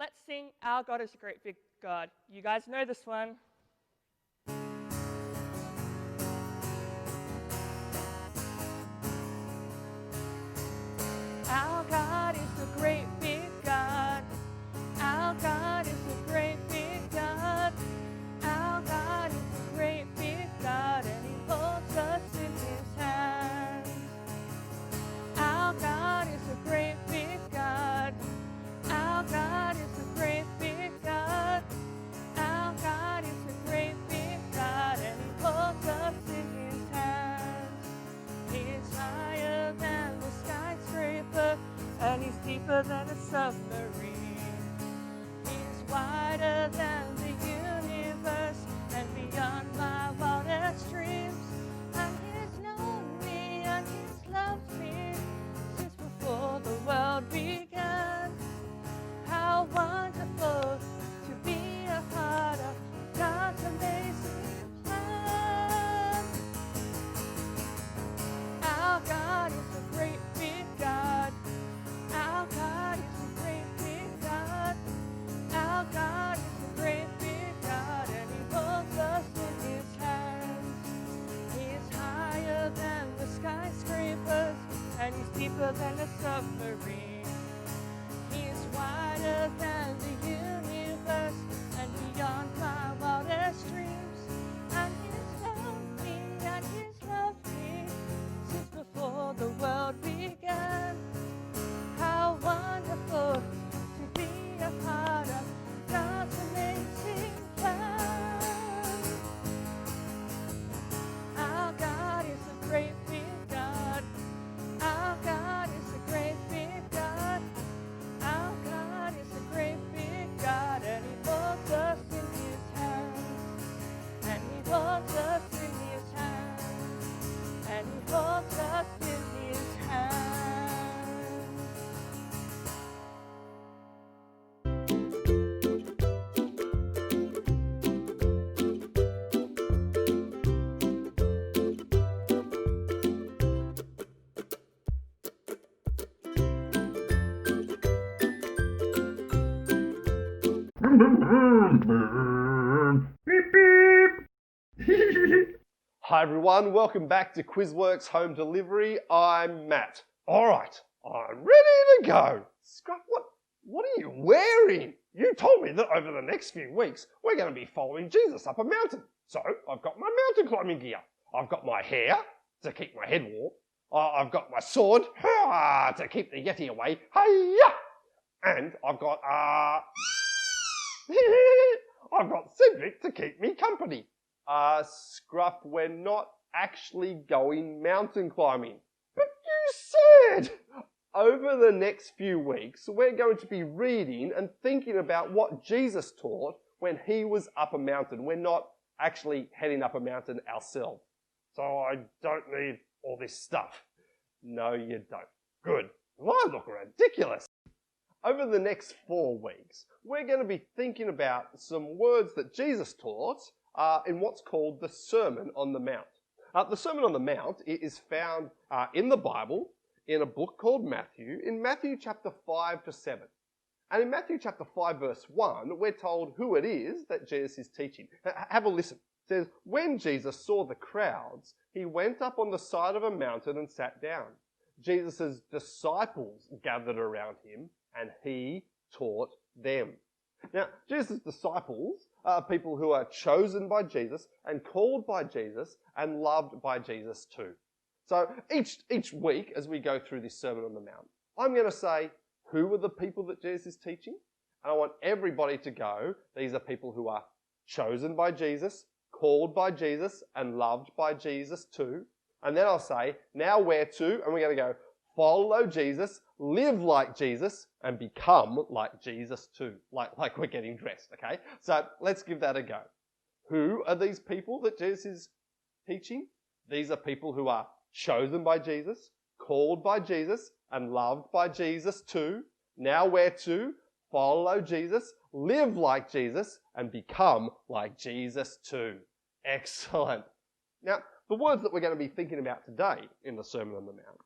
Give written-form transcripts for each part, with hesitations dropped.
let's sing Our God is a Great Big God. You guys know this one. Our God is a great big God. Our God is a great big God. Our God is a great big God, and He holds us in His hands. Our God is a great big God. Our God is a great big God. Our God is a great big God, and He holds us in His hands. He is higher than the skyscraper, and He's deeper than a submarine. He is wider than the universe, and beyond my wildest dreams. And He's known me, and He's loved me since before the world began. How wonderful to be a part of God's amazing plan. Our God is a great big God. Our God is a great big God. Our God is a great big God, and He holds us in His hands. He is higher than the skyscrapers, and He's deeper than a submarine. He is wider than the universe, and beyond my wildest dreams. And He's known me, and He's loved me since before the world began. How wonderful to be a part of God's amazing plan. Our God is a great big God. Our God is a great big God. Our God is a great big God, and He holds us in His hands. And He holds us in His hands. And He holds us in His hands. Hi everyone, welcome back to Quizworx Home Delivery. I'm Matt. Alright, I'm ready to go. Scruff, what are you wearing? You told me that over the next few weeks we're going to be following Jesus up a mountain. So I've got my mountain climbing gear. I've got my hair to keep my head warm. I've got my sword to keep the Yeti away. Hiya! And I've got I've got Cedric to keep me company. Scruff, we're not actually going mountain climbing. But you said! Over the next few weeks, we're going to be reading and thinking about what Jesus taught when He was up a mountain. We're not actually heading up a mountain ourselves. So I don't need all this stuff. No, you don't. Good. Well, I look ridiculous. Over the next 4 weeks, we're going to be thinking about some words that Jesus taught in what's called the Sermon on the Mount. The Sermon on the Mount is found in the Bible, in a book called Matthew, in Matthew chapter 5 to 7. And in Matthew chapter 5 verse 1, we're told who it is that Jesus is teaching. Have a listen. It says, when Jesus saw the crowds, He went up on the side of a mountain and sat down. Jesus' disciples gathered around Him, and He taught them. Now, Jesus' disciples are people who are chosen by Jesus and called by Jesus and loved by Jesus too. So each week as we go through this Sermon on the Mount, I'm going to say, who are the people that Jesus is teaching? And I want everybody to go, these are people who are chosen by Jesus, called by Jesus, and loved by Jesus too. And then I'll say, now where to? And we're going to go, follow Jesus, live like Jesus, and become like Jesus too. Like we're getting dressed, okay? So let's give that a go. Who are these people that Jesus is teaching? These are people who are chosen by Jesus, called by Jesus, and loved by Jesus too. Now where to? Follow Jesus, live like Jesus, and become like Jesus too. Excellent. Now, the words that we're going to be thinking about today in the Sermon on the Mount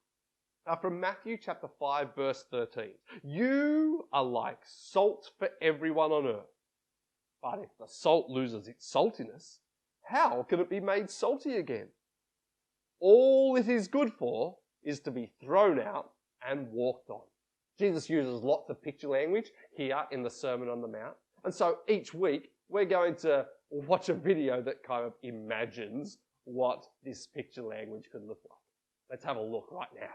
From Matthew chapter 5 verse 13. You are like salt for everyone on earth. But if the salt loses its saltiness, how can it be made salty again? All it is good for is to be thrown out and walked on. Jesus uses lots of picture language here in the Sermon on the Mount. And so each week we're going to watch a video that kind of imagines what this picture language could look like. Let's have a look right now.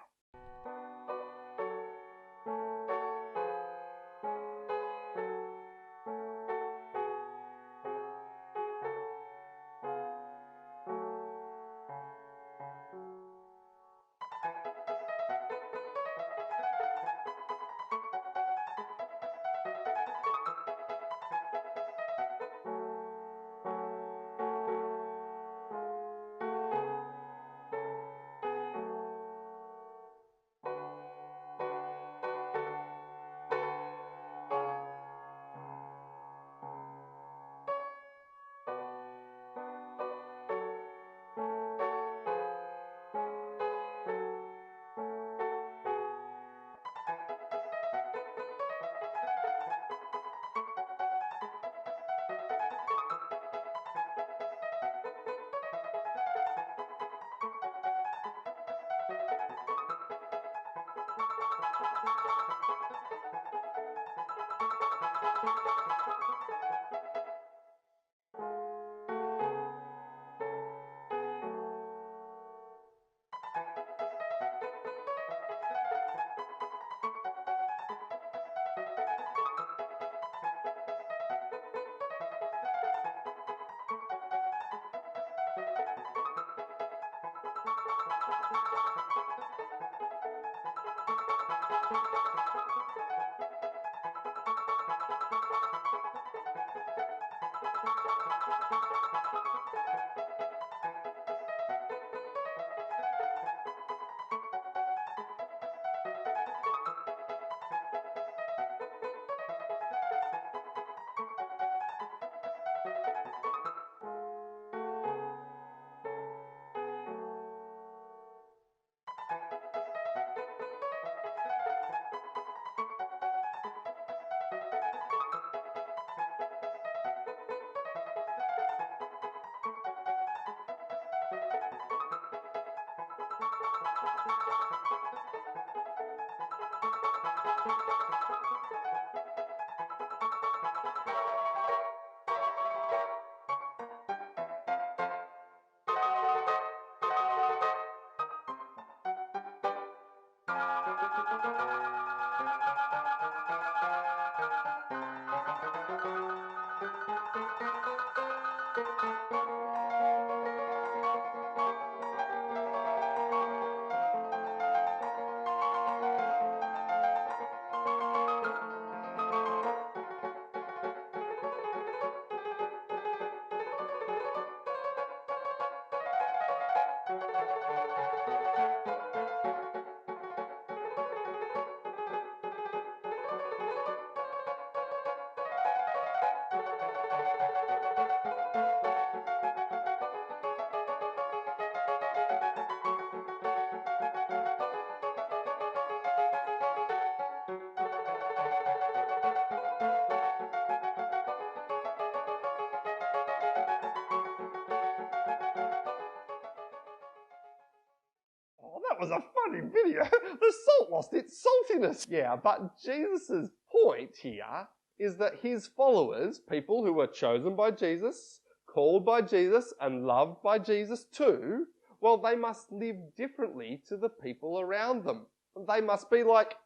That was a funny video. The salt lost its saltiness. Yeah, but Jesus' point here is that his followers, people who were chosen by Jesus, called by Jesus, and loved by Jesus too, well, they must live differently to the people around them. They must be like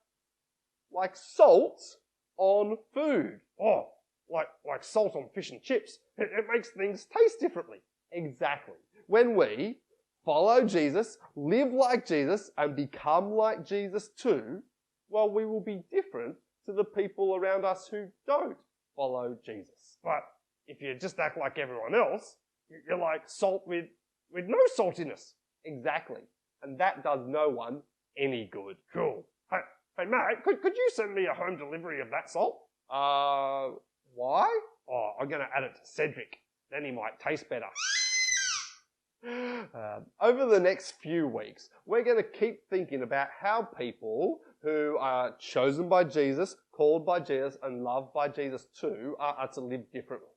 salt on food. Oh, like salt on fish and chips. It makes things taste differently. Exactly. When we follow Jesus, live like Jesus, and become like Jesus too, well, we will be different to the people around us who don't follow Jesus. But if you just act like everyone else, you're like salt with no saltiness. Exactly. And that does no one any good. Cool. Hey Matt, could you send me a home delivery of that salt? Why? Oh, I'm going to add it to Cedric. Then he might taste better. Over the next few weeks, we're going to keep thinking about how people who are chosen by Jesus, called by Jesus, and loved by Jesus too are to live differently.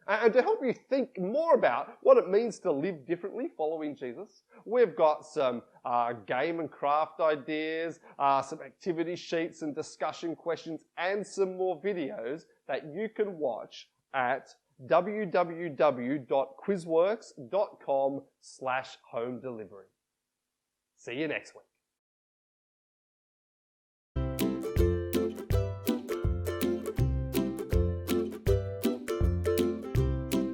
And to help you think more about what it means to live differently following Jesus, we've got some game and craft ideas, some activity sheets and discussion questions, and some more videos that you can watch at www.quizworx.com/home delivery. See you next week.